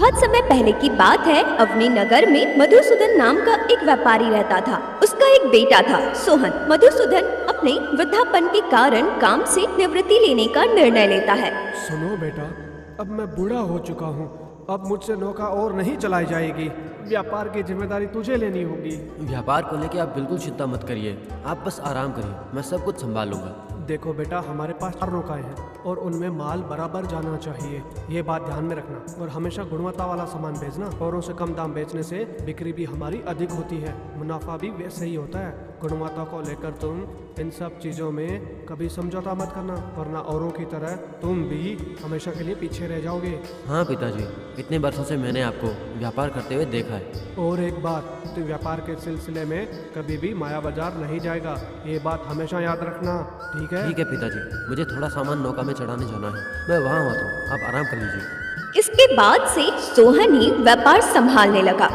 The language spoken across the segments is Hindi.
बहुत समय पहले की बात है। अवनी नगर में मधुसूदन नाम का एक व्यापारी रहता था। उसका एक बेटा था सोहन। मधुसूदन अपने वृद्धापन के कारण काम से निवृत्ति लेने का निर्णय लेता है। सुनो बेटा, अब मैं बूढ़ा हो चुका हूँ। अब मुझसे नौका और नहीं चलाई जाएगी। व्यापार की जिम्मेदारी तुझे लेनी होगी। व्यापार को लेके आप बिल्कुल चिंता मत करिए, आप बस आराम करिए, मैं सब कुछ संभाल लूंगा। देखो बेटा, हमारे पास 4 नौकाएं हैं और उनमें माल बराबर जाना चाहिए, ये बात ध्यान में रखना। और हमेशा गुणवत्ता वाला सामान बेचना। औरों से कम दाम बेचने से बिक्री भी हमारी अधिक होती है, मुनाफा भी वैसे ही होता है। गुणवत्ता को लेकर तुम इन सब चीज़ों में कभी समझौता मत करना, वरना औरों की तरह तुम भी हमेशा के लिए पीछे रह जाओगे। हाँ पिताजी, इतने वर्षों से मैंने आपको व्यापार करते हुए देखा है। और एक बात, तो व्यापार के सिलसिले में कभी भी माया बाजार नहीं जाएगा, ये बात हमेशा याद रखना, ठीक है? ठीक है पिताजी, मुझे थोड़ा सामान नौका में चढ़ाने जाना है, मैं वहाँ आता हूँ, आप आराम कर लीजिए। इसके बाद से सोहन ही व्यापार संभालने लगा।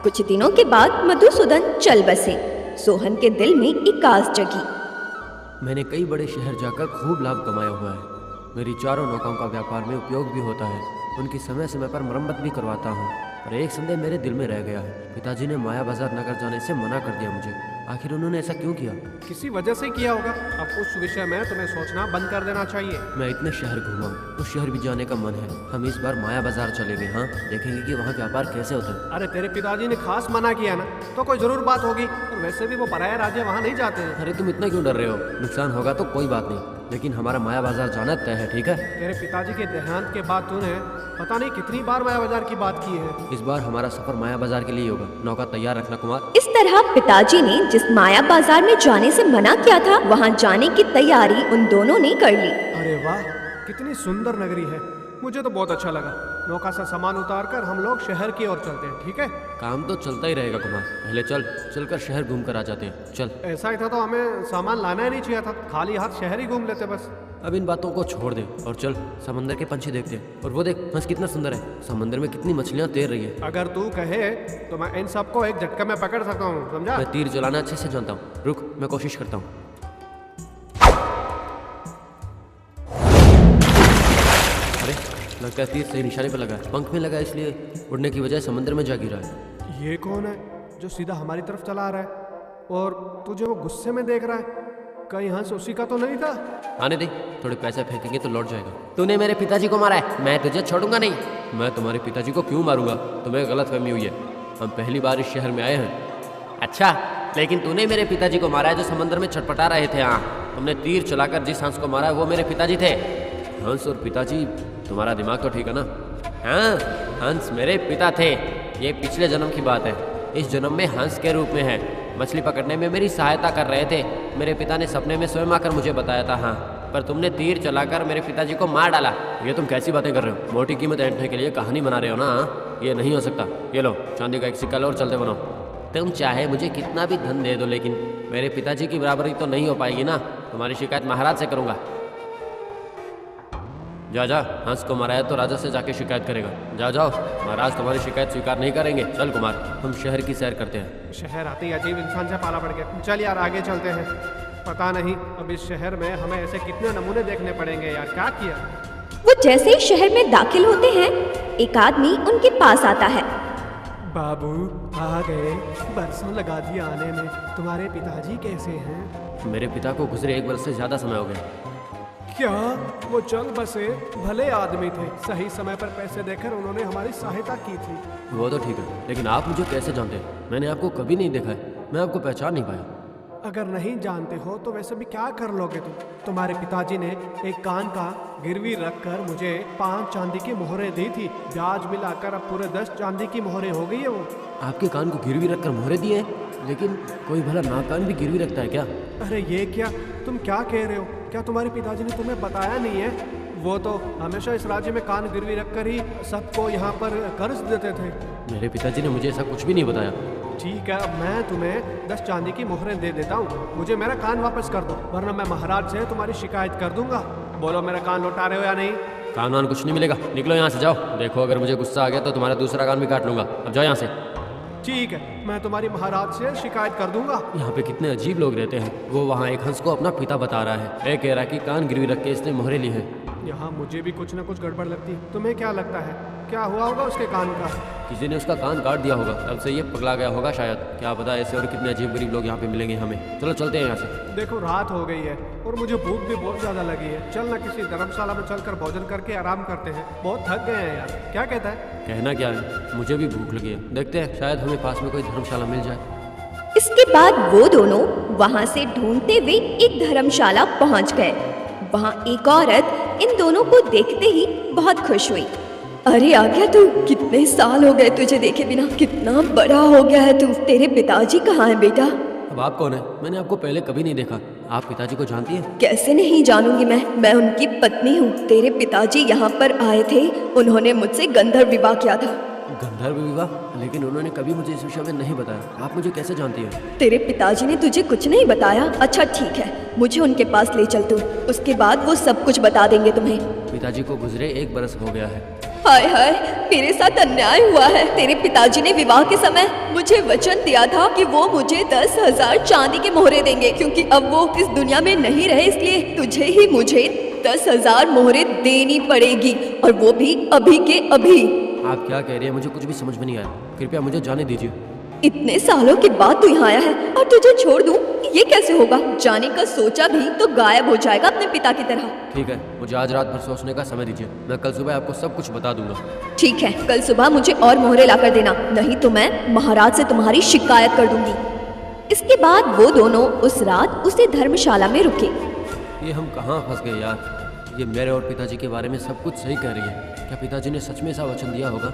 कुछ दिनों के बाद मधुसूदन चल बसे। सोहन के दिल में एक आस जगी। मैंने कई बड़े शहर जाकर खूब लाभ कमाया हुआ है। मेरी 4 नौकाओं का व्यापार में उपयोग भी होता है, उनकी समय समय पर मरम्मत भी करवाता हूँ। और एक संदेह मेरे दिल में रह गया है, पिताजी ने माया बाजार नगर जाने से मना कर दिया मुझे। आखिर उन्होंने ऐसा क्यों किया? किसी वजह से किया होगा। अब उस विषय में तुम्हें सोचना बंद कर देना चाहिए। मैं इतने शहर घूमा हूँ, उस शहर भी जाने का मन है। हम इस बार माया बाजार चलेंगे, हाँ, देखेंगे कि वहाँ व्यापार कैसे होता है। अरे तेरे पिताजी ने खास मना किया ना, तो कोई जरूर बात होगी। और वैसे भी वो पराया राज्य वहाँ नहीं जाते हैं। अरे तुम इतना क्यों डर रहे हो? नुकसान होगा तो कोई बात नहीं, लेकिन हमारा माया बाजार जाना तय है, ठीक है? तेरे पिताजी के देहांत के बाद तूने पता नहीं कितनी बार माया बाजार की बात की है। इस बार हमारा सफर माया बाजार के लिए होगा, नौका तैयार रखना कुमार। इस तरह पिताजी ने जिस माया बाजार में जाने से मना किया था, वहाँ जाने की तैयारी उन दोनों ने कर ली। अरे वाह, कितनी सुंदर नगरी है, मुझे तो बहुत अच्छा लगा। नौका से सामान उतार कर हम लोग शहर की ओर चलते हैं, ठीक है? काम तो चलता ही रहेगा कुमार, पहले चलकर शहर घूम कर आ जाते हैं, चल। ऐसा ही था तो हमें सामान लाना ही नहीं चाहिए था, खाली हाथ शहर ही घूम लेते बस। अब इन बातों को छोड़ दे और चल समंदर के पंछी देखते हैं। और वो देख, हंस कितना सुंदर है, समंदर में कितनी मछलियाँ तैर रही है। अगर तू कहे तो मैं इन सबको एक झटके में पकड़ सकता हूँ, समझा? मैं तीर चलाना अच्छे से जानता हूँ, रुक मैं कोशिश करता हूँ। अरे लगता है तीर सही निशाने पर लगा है, पंख में लगा है, इसलिए उड़ने की वजह समंदर में जा गिरा है। ये कौन है जो सीधा हमारी तरफ चला आ रहा है और तुझे वो गुस्से में देख रहा है? कहीं हंस उसी का तो नहीं था? आने दे, थोड़े पैसे फेंकेंगे तो लौट जाएगा। तूने मेरे पिताजी को मारा है, मैं तुझे छोड़ूंगा नहीं। मैं तुम्हारे पिताजी को क्यों मारूंगा? तुम्हें गलतफहमी हुई है, हम पहली बार इस शहर में आए हैं। अच्छा, लेकिन तूने मेरे पिताजी को मारा है जो समंदर में छटपटा रहे थे। हाँ, तुमने तीर चलाकर जिस हंस को मारा है वो मेरे पिताजी थे। हंस और पिताजी, तुम्हारा दिमाग तो ठीक है ना? हाँ, हंस मेरे पिता थे, ये पिछले जन्म की बात है। इस जन्म में हंस के रूप में है, मछली पकड़ने में मेरी सहायता कर रहे थे। मेरे पिता ने सपने में स्वयं आकर मुझे बताया था। हाँ, पर तुमने तीर चलाकर मेरे पिताजी को मार डाला। ये तुम कैसी बातें कर रहे हो? मोटी कीमत ऐंठने के लिए कहानी बना रहे हो ना? ये नहीं हो सकता। ये लो चांदी का एक सिक्का लो और चलते बनो। तुम चाहे मुझे कितना भी धन दे दो, लेकिन मेरे पिताजी की बराबरी तो नहीं हो पाएगी ना। तुम्हारी शिकायत महाराज से करूँगा। जा जा, हंस को मारा है तो राजा से जाके शिकायत करेगा। जा जाओ, महाराज तुम्हारी शिकायत स्वीकार नहीं करेंगे। चल कुमार, हम शहर की सैर करते हैं। शहर आते ही अजीब इंसान से पाला पड़ गया। चल यार आगे चलते हैं। पता नहीं अब इस शहर में हमें ऐसे कितने नमूने देखने पड़ेंगे यार, क्या किया? वो जैसे ही शहर में दाखिल होते हैं, एक आदमी उनके पास आता है। बाबू आ गए, बरसों लगा दिया आने में। तुम्हारे पिताजी कैसे हैं? मेरे पिता को गुजरे 1 वर्ष से ज़्यादा समय हो गया। क्या वो चल बसे? भले आदमी थे, सही समय पर पैसे देकर उन्होंने हमारी सहायता की थी। वो तो ठीक है, लेकिन आप मुझे कैसे जानते हैं? मैंने आपको कभी नहीं देखा है, मैं आपको पहचान नहीं पाया। अगर नहीं जानते हो तो वैसे भी क्या कर लोगे तुम? तुम्हारे पिताजी ने एक कान का गिरवी रखकर मुझे 5 चांदी की मोहरें दी थी। ब्याज मिलाकर अब पूरे 10 चांदी की मोहरें हो गई है वो। आपके कान को गिरवी रखकर मोहरे दिए हैं? लेकिन कोई भला नाकान भी गिरवी रखता है क्या? अरे ये क्या, तुम क्या कह रहे हो? क्या तुम्हारे पिताजी ने तुम्हें बताया नहीं है? वो तो हमेशा इस राज्य में कान गिरवी रखकर ही सबको यहाँ पर कर्ज देते थे। मेरे पिताजी ने मुझे ऐसा कुछ भी नहीं बताया। ठीक है, अब मैं तुम्हें 10 चांदी की मोहरें दे देता हूँ। मुझे मेरा कान वापस कर दो, वरना मैं महाराज से तुम्हारी शिकायत कर दूंगा। बोलो मेरा कान लौटा रहे हो या नहीं? कान वान कुछ नहीं मिलेगा, निकलो यहाँ से, जाओ। देखो अगर मुझे गुस्सा आ गया तो तुम्हारा दूसरा कान भी काट लूंगा। अब जाओ यहाँ से। ठीक है, मैं तुम्हारी महाराज से शिकायत कर दूंगा। यहाँ पे कितने अजीब लोग रहते हैं। वो वहाँ एक हंस को अपना पिता बता रहा है, कह रहा है कि कान गिरवी रख के इसने मोहरे ली है। यहाँ मुझे भी कुछ न कुछ गड़बड़ लगती है। तुम्हें क्या लगता है क्या हुआ होगा उसके कान का? किसी ने उसका कान काट दिया होगा, तब से ये पगला गया होगा शायद। क्या पता ऐसे और कितने अजीब गरीब लोग यहाँ पे मिलेंगे हमें। चलो चलते हैं यहाँ से। देखो रात हो गई है और मुझे भूख भी बहुत ज़्यादा लगी है। चल ना किसी धर्मशाला में चलकर भोजन करके आराम करते हैं, बहुत थक गए हैं यार। क्या कहता है? कहना क्या है, मुझे भी भूख लगी है। देखते हैं शायद हमें पास में कोई धर्मशाला मिल जाए। इसके बाद वो दोनों वहां से ढूंढते हुए एक धर्मशाला पहुंच गए। वहां एक औरत इन दोनों को देखते ही बहुत खुश हुई। अरे आ गया तू, कितने साल हो गए तुझे देखे बिना, कितना बड़ा हो गया है तू। तेरे पिताजी कहाँ हैं बेटा? अब आप कौन है? मैंने आपको पहले कभी नहीं देखा। आप पिताजी को जानती हैं? कैसे नहीं जानूंगी मैं उनकी पत्नी हूँ। तेरे पिताजी यहाँ पर आए थे, उन्होंने मुझसे गंधर्व विवाह किया था। गंधर्व विवाह? लेकिन उन्होंने कभी मुझे इस विषय में नहीं बताया। आप मुझे कैसे जानती हैं? तेरे पिताजी ने तुझे कुछ नहीं बताया? अच्छा ठीक है, मुझे उनके पास ले चल तू, उसके बाद वो सब कुछ बता देंगे तुम्हें। पिताजी को गुजरे 1 बरस हो गया है। हाय हाय, मेरे साथ अन्याय हुआ है। तेरे पिताजी ने विवाह के समय मुझे वचन दिया था कि वो मुझे 10,000 चांदी के मोहरे देंगे, क्योंकि अब वो इस दुनिया में नहीं रहे, इसलिए तुझे ही मुझे 10,000 मोहरे देनी पड़ेगी, और वो भी अभी के अभी। आप क्या कह रही हैं? मुझे कुछ भी समझ में नहीं आया। कृपया मुझे जाने दीजिए। इतने सालों के बाद तू यहाँ आया है और तुझे छोड़ दूं, ये कैसे होगा? जाने का सोचा भी तो गायब हो जाएगा अपने पिता की तरह। ठीक है, मुझे आज रात भर सोचने का समय दीजिए। मैं कल सुबह आपको सब कुछ बता दूंगा। ठीक है, कल सुबह मुझे और मोहरे लाकर देना, नहीं तो मैं महाराज से तुम्हारी शिकायत कर दूंगी। इसके बाद वो दोनों उस रात उसी धर्मशाला में रुके। ये हम कहाँ फंस गए यार? ये मेरे और पिताजी के बारे में सब कुछ सही कह रही है। क्या पिताजी ने सच में ऐसा वचन दिया होगा?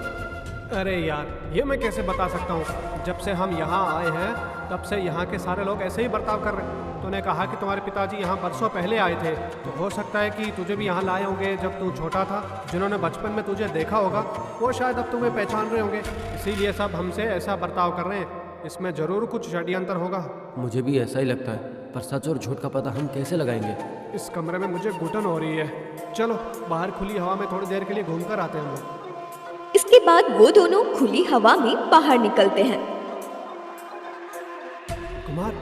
अरे यार, ये मैं कैसे बता सकता हूँ? जब से हम यहाँ आए हैं तब से यहाँ के सारे लोग ऐसे ही बर्ताव कर रहे हैं। तूने कहा कि तुम्हारे पिताजी यहाँ बरसों पहले आए थे, तो हो सकता है कि तुझे भी यहाँ लाए होंगे जब तू छोटा था। जिन्होंने बचपन में तुझे देखा होगा वो शायद अब तुम्हें पहचान रहे होंगे, इसीलिए सब हमसे ऐसा बर्ताव कर रहे हैं। इसमें ज़रूर कुछ षड्यंत्र होगा। मुझे भी ऐसा ही लगता है, पर सच और झूठ का पता हम कैसे लगाएंगे? इस कमरे में मुझे घुटन हो रही है। चलो बाहर खुली हवा में थोड़ी देर के लिए घूम कर आते हैं हम लोग। इसके बाद वो दोनों खुली हवा में बाहर निकलते हैं। कुमार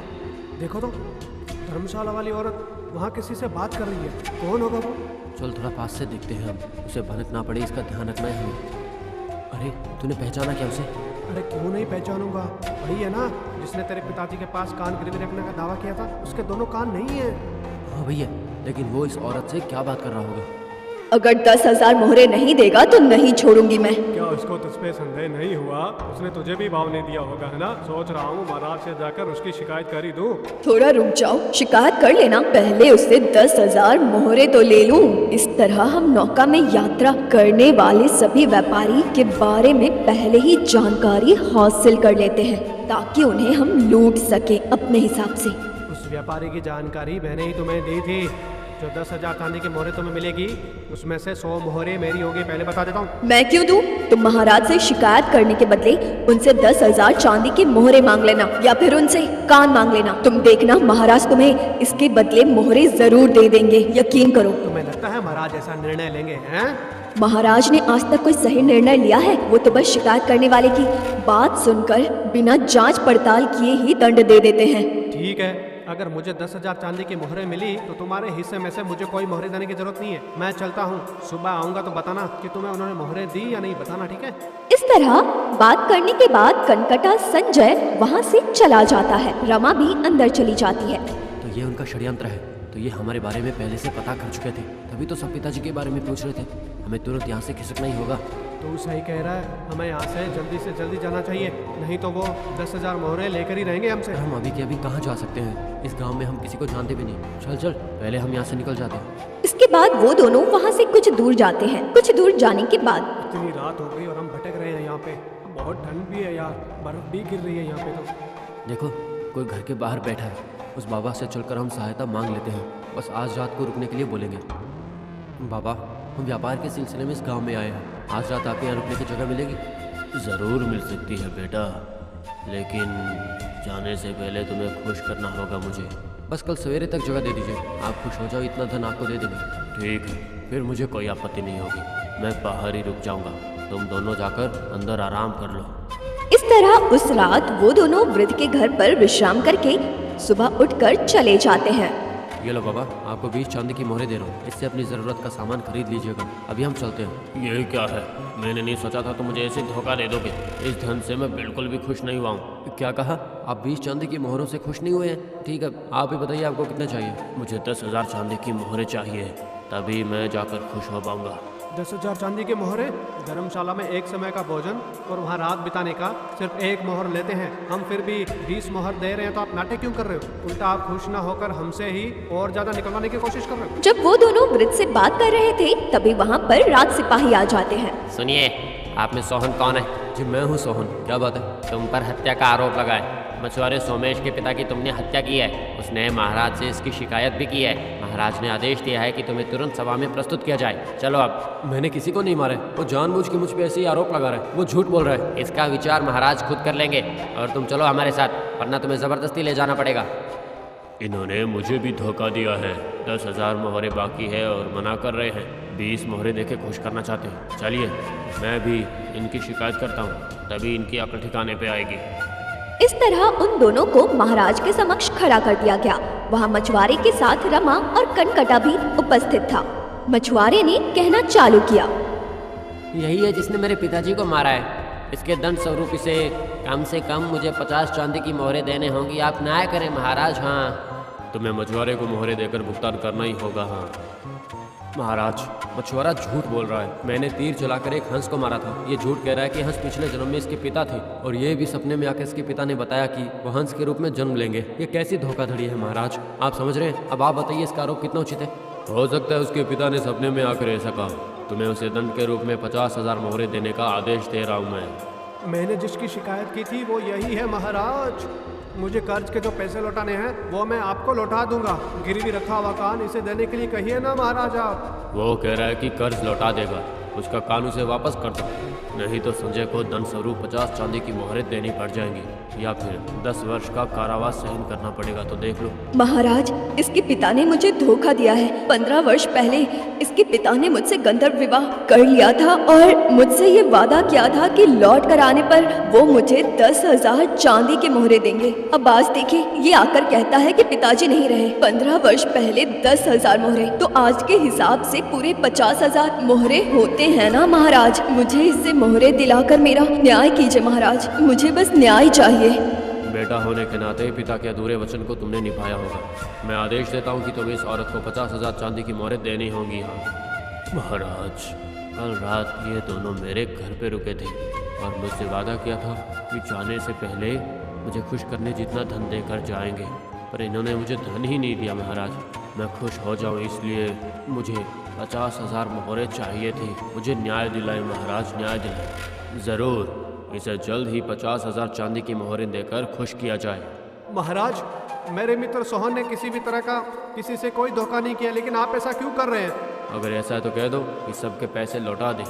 देखो तो, धर्मशाला वाली औरत वहाँ किसी से बात कर रही है। कौन होगा वो? चल थोड़ा पास से देखते हैं हम, उसे भनक ना पड़े इसका ध्यान रखना है हमें। अरे तूने पहचाना क्या उसे? अरे क्यों नहीं पहचानूंगा, वही है ना जिसने तेरे पिताजी के पास कान गिरवी रखने का दावा किया था। उसके दोनों कान नहीं है। हाँ भैया, लेकिन वो इस औरत से क्या बात कर रहा होगा? अगर 10,000 मोहरे नहीं देगा तो नहीं छोड़ूंगी मैं। क्या उसको तुझ पे संदेह नहीं हुआ? उसने तुझे भी भाव नहीं दिया होगा, है ना? सोच रहा हूँ महाराज से जाकर उसकी शिकायत कर ही दूँ। थोड़ा रुक जाओ, शिकायत कर लेना, पहले उससे 10,000 मोहरे तो ले लूं। इस तरह हम नौका में यात्रा करने वाले सभी व्यापारी के बारे में पहले ही जानकारी हासिल कर लेते हैं, ताकि उन्हें हम लूट सके अपने हिसाब से। उस व्यापारी की जानकारी मैंने ही तुम्हें दी थी। जो 10,000 चांदी की मोहरे तुम्हें मिलेगी, उसमें से 100 मोहरे मेरी होगी, पहले बता देता हूँ। मैं क्यों दूं? तुम महाराज से शिकायत करने के बदले उनसे 10,000 चांदी के मोहरे मांग लेना, या फिर उनसे कान मांग लेना। तुम देखना, महाराज तुम्हें इसके बदले मोहरे जरूर दे देंगे, यकीन करो। तुम्हें लगता है महाराज ऐसा निर्णय लेंगे? हैं? महाराज ने आज तक कोई सही निर्णय लिया है? वो तो बस शिकायत करने वाले की बात सुनकर बिना जांच पड़ताल किए ही दंड दे देते हैं। ठीक है, अगर मुझे 10,000 चांदी की मोहरें मिली तो तुम्हारे हिस्से में से मुझे कोई मोहरे देने की जरूरत नहीं है। मैं चलता हूँ, सुबह आऊंगा तो बताना कि तुम्हें उन्होंने मोहरें दी या नहीं, बताना, ठीक है? इस तरह बात करने के बाद कनकटा संजय वहाँ से चला जाता है। रमा भी अंदर चली जाती है। तो ये उनका षड्यंत्र है। तो ये हमारे बारे में पहले से पता कर चुके थे, तभी तो सब पिताजी के बारे में पूछ रहे थे। हमें तुरंत यहाँ से खिसकना ही होगा। तू सही कह रहा है, हमें यहाँ से जल्दी जाना चाहिए, नहीं तो वो 10,000 मोहरे लेकर ही रहेंगे हमसे। हम अभी के अभी कहाँ जा सकते हैं? इस गांव में हम किसी को जानते भी नहीं। चल चल, पहले हम यहाँ से निकल जाते हैं। इसके बाद वो दोनों वहाँ से कुछ दूर जाते हैं। कुछ दूर जाने के बाद इतनी रात हो गई और हम भटक रहे हैं यहाँ पे। बहुत ठंड भी है यार, बर्फ भी गिर रही है यहाँ पे। तो देखो, कोई घर के बाहर बैठा है। उस बाबा से चलकर हम सहायता मांग लेते हैं। बस आज रात को रुकने के लिए बोलेंगे। बाबा, हम व्यापार के सिलसिले में इस गांव में आए हैं। आज रात आपके यहाँ रुकने की जगह मिलेगी? ज़रूर मिल सकती है बेटा, लेकिन जाने से पहले तुम्हें खुश करना होगा मुझे। बस कल सवेरे तक जगह दे दीजिए। आप खुश हो जाओ, इतना धन आपको दे देंगे। ठीक है, फिर मुझे कोई आपत्ति नहीं होगी। मैं बाहर ही रुक जाऊंगा, तुम दोनों जाकर अंदर आराम कर लो। इस तरह उस रात वो दोनों वृद्ध के घर पर विश्राम करके सुबह उठकर चले जाते हैं। ये लो बाबा, आपको 20 चांदी की मोहरें दे रहा हूँ, इससे अपनी ज़रूरत का सामान खरीद लीजिएगा। अभी हम चलते हैं। ये क्या है? मैंने नहीं सोचा था तुम मुझे ऐसे धोखा दे दोगे। इस धन से मैं बिल्कुल भी खुश नहीं हुआ हूँ। क्या कहा? आप 20 चांदी की मोहरों से खुश नहीं हुए हैं? ठीक है, आप ही बताइए आपको कितना चाहिए। मुझे 10,000 चांदी की मोहरें चाहिए, तभी मैं जाकर खुश हो पाऊंगा। 10,000 चांदी की मोहरें, धर्मशाला में एक समय का भोजन और वहाँ रात बिताने का सिर्फ एक मोहर लेते हैं। हम फिर भी 20 मोहर दे रहे हैं, तो आप नाटक क्यों कर रहे हो? उल्टा आप खुश ना होकर हमसे ही और ज्यादा निकलवाने की कोशिश कर रहे हो। जब वो दोनों वृद्ध से बात कर रहे थे तभी वहाँ पर राज सिपाही आ जाते हैं। सुनिए, आप में सोहन कौन है? जी मैं हूँ सोहन। क्या बात है? तुम पर हत्या का आरोप लगा है। मछुआरे सोमेश के पिता की तुमने हत्या की है। उसने महाराज से इसकी शिकायत भी की है। महाराज ने आदेश दिया है कि तुम्हें तुरंत सभा में प्रस्तुत किया जाए। चलो अब। मैंने किसी को नहीं मारा। वो जानबूझ के मुझ पे ऐसे ही आरोप लगा रहा है। वो झूठ बोल रहा है। इसका विचार महाराज खुद कर लेंगे और तुम चलो हमारे साथ, वरना तुम्हें जबरदस्ती ले जाना पड़ेगा। इन्होंने मुझे भी धोखा दिया है। 10,000 मोहरें बाकी है और मना कर रहे हैं। 20 मोहरें देके खुश करना चाहते हैं। चलिए, मैं भी इनकी शिकायत करता हूँ, तभी इनकी अकल ठिकाने पे आएगी। इस तरह उन दोनों को महाराज के समक्ष खड़ा कर दिया गया। वहाँ मछुआरे के साथ रमा और कनकटा भी उपस्थित था। मछुआरे ने कहना चालू किया, यही है जिसने मेरे पिताजी को मारा है। इसके दंड स्वरूप इसे कम से कम मुझे 50 चांदी की मोहरें देने होंगी। आप न्याय करें महाराज। हाँ, तुम्हें मछुआरे को मोहरें देकर भुगतान करना ही होगा। हाँ महाराज, मछुआरा झूठ बोल रहा है। मैंने तीर चलाकर एक हंस को मारा था। ये झूठ कह रहा है कि हंस पिछले जन्म में इसके पिता थे, और ये भी सपने में आकर इसके पिता ने बताया कि वो हंस के रूप में जन्म लेंगे। ये कैसी धोखाधड़ी है महाराज, आप समझ रहे हैं? अब आप बताइए इसका आरोप कितना उचित है? हो सकता है उसके पिता ने सपने में आकर ऐसा कहा। तुम्हें उसे दंड के रूप में 50,000 मोहरें देने का आदेश दे रहा हूँ मैं। मैंने जिसकी शिकायत की थी वो यही है महाराज। मुझे कर्ज के जो पैसे लौटाने हैं वो मैं आपको लौटा दूंगा। गिरवी रखा हुआ कान इसे देने के लिए कहिए ना महाराज आप। वो कह रहा है कि कर्ज लौटा देगा, उसका कान उसे वापस कर दो, नहीं तो संजय को दंड स्वरूप 50 चांदी की मोहरें देनी पड़ जाएंगी, या फिर 10 वर्ष का कारावास सहन करना पड़ेगा। तो देख लो महाराज, इसके पिता ने मुझे धोखा दिया है। 15 वर्ष पहले इसके पिता ने मुझसे गंधर्व विवाह कर लिया था और मुझसे ये वादा किया था कि लौट कर आने पर वो मुझे 10,000 चांदी के मोहरे देंगे। अब आज देखिए, ये आकर कहता है कि पिताजी नहीं रहे। 15 वर्ष पहले 10,000 मोहरे, तो आज के हिसाब से पूरे 50,000 मोहरे होते हैं ना महाराज। मुझे इससे मोहरे दिलाकर मेरा न्याय कीजिए महाराज, मुझे बस न्याय चाहिए। बेटा होने के नाते पिता के अधूरे वचन को तुमने निभाया होगा। मैं आदेश देता हूँ कि तुम्हें इस औरत को 50,000 चांदी की मोहरें देनी होंगी। हाँ महाराज, कल रात ये दोनों मेरे घर पे रुके थे और मुझसे वादा किया था कि जाने से पहले मुझे खुश करने जितना धन देकर जाएंगे, पर इन्होंने मुझे धन ही नहीं दिया महाराज। मैं खुश हो जाऊँ इसलिए मुझे 50,000 मोहरें चाहिए थी। मुझे न्याय दिलाए महाराज, न्याय दिलाए। ज़रूर, इसे जल्द ही 50,000 चांदी की मोहरें देकर खुश किया जाए। महाराज, मेरे मित्र सोहन ने किसी भी तरह का किसी से कोई धोखा नहीं किया, लेकिन आप ऐसा क्यों कर रहे हैं? अगर ऐसा है तो कह दो कि सबके पैसे लौटा दें।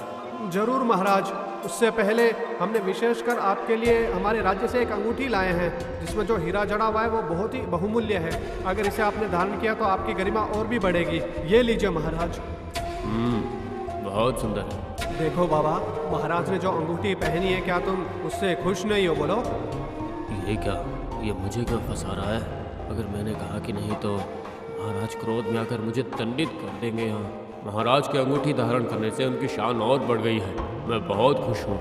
जरूर महाराज। उससे पहले हमने विशेषकर आपके लिए हमारे राज्य से एक अंगूठी लाए हैं, जिसमें जो हीरा जड़ा हुआ है वो बहुत ही बहुमूल्य है। अगर इसे आपने धारण किया तो आपकी गरिमा और भी बढ़ेगी। ये लीजिए महाराज। बहुत सुंदर है। देखो बाबा, महाराज ने जो अंगूठी पहनी है, क्या तुम उससे खुश नहीं हो? बोलो। ये क्या, ये मुझे क्यों फंसा रहा है? अगर मैंने कहा कि नहीं तो महाराज क्रोध में आकर मुझे दंडित कर देंगे। यहाँ महाराज की अंगूठी धारण करने से उनकी शान और बढ़ गई है। मैं बहुत खुश हूँ।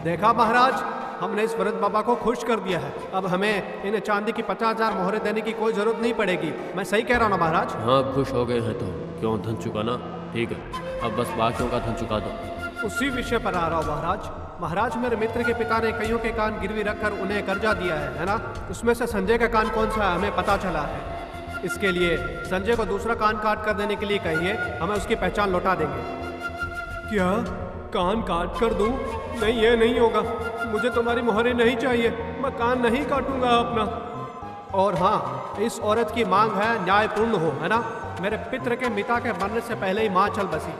देखा महाराज, हमने इस वृद्ध बाबा को खुश कर दिया है। अब हमें इन्हें चांदी की 50,000 मोहरें देने की कोई जरूरत नहीं पड़ेगी। मैं सही कह रहा हूँ ना महाराज? हाँ, खुश हो गए हैं तो क्यों धन चुकाना। ठीक है, अब बस बाकियों का धन चुका दो। उसी विषय पर आ रहा हूँ महाराज। महाराज, मेरे मित्र के पिता ने कईयों के कान गिरवी रखकर उन्हें कर्जा दिया है ना? उसमें से संजय का कान कौन सा है हमें पता चला है। इसके लिए संजय को दूसरा कान काट कर देने के लिए कहिए, हमें उसकी पहचान लौटा देंगे। क्या कान काट कर दूं? नहीं, ये नहीं होगा। मुझे तुम्हारी मोहरें नहीं चाहिए। मैं कान नहीं काटूंगा अपना। और हाँ, इस औरत की मांग है न्यायपूर्ण हो, है ना? मेरे पित्र के मिता के मरने से पहले ही माँ चल बसी।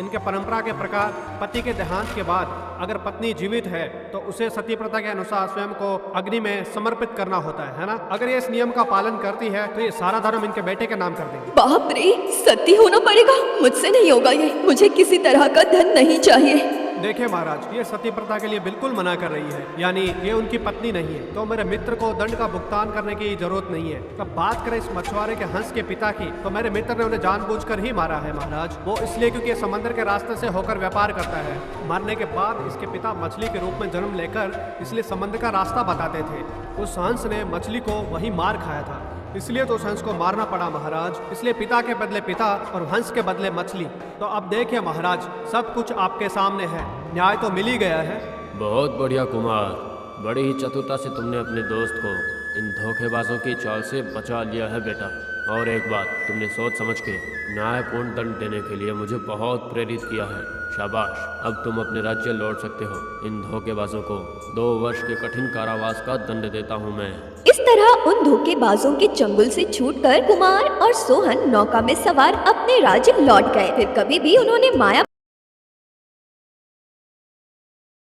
इनके परंपरा के प्रकार पति के देहांत के बाद अगर पत्नी जीवित है तो उसे सती प्रथा के अनुसार स्वयं को अग्नि में समर्पित करना होता है ना? अगर ये इस नियम का पालन करती है तो ये सारा धर्म इनके बेटे के नाम कर देंगे। बाप रे, सती होना पड़ेगा। मुझसे नहीं होगा ये। मुझे किसी तरह का धन नहीं चाहिए। देखिए महाराज, ये सती प्रथा के लिए बिल्कुल मना कर रही है, यानी ये उनकी पत्नी नहीं है, तो मेरे मित्र को दंड का भुगतान करने की जरूरत नहीं है। अब बात करें इस मछुआरे के हंस के पिता की, तो मेरे मित्र ने उन्हें जानबूझकर ही मारा है महाराज। वो इसलिए क्योंकि ये समंदर के रास्ते से होकर व्यापार करता है। मरने के बाद इसके पिता मछली के रूप में जन्म लेकर इसलिए समंदर का रास्ता बताते थे। उस हंस ने मछली को वही मार खाया था, इसलिए तो उस हंस को मारना पड़ा महाराज। इसलिए पिता के बदले पिता और हंस के बदले मछली। तो अब देखिए महाराज, सब कुछ आपके सामने है, न्याय तो मिल ही गया है। बहुत बढ़िया कुमार, बड़ी ही चतुरता से तुमने अपने दोस्त को इन धोखेबाजों की चाल से बचा लिया है बेटा। और एक बात, तुमने सोच समझ के न्यायपूर्ण दंड देने के लिए मुझे बहुत प्रेरित किया है। शाबाश, अब तुम अपने राज्य लौट सकते हो। इन धोखेबाजों को 2 वर्ष के कठिन कारावास का दंड देता हूँ मैं। इस तरह उन धोखेबाजों के चंगुल से छूटकर कुमार और सोहन नौका में सवार अपने राज्य लौट गए। फिर कभी भी उन्होंने माया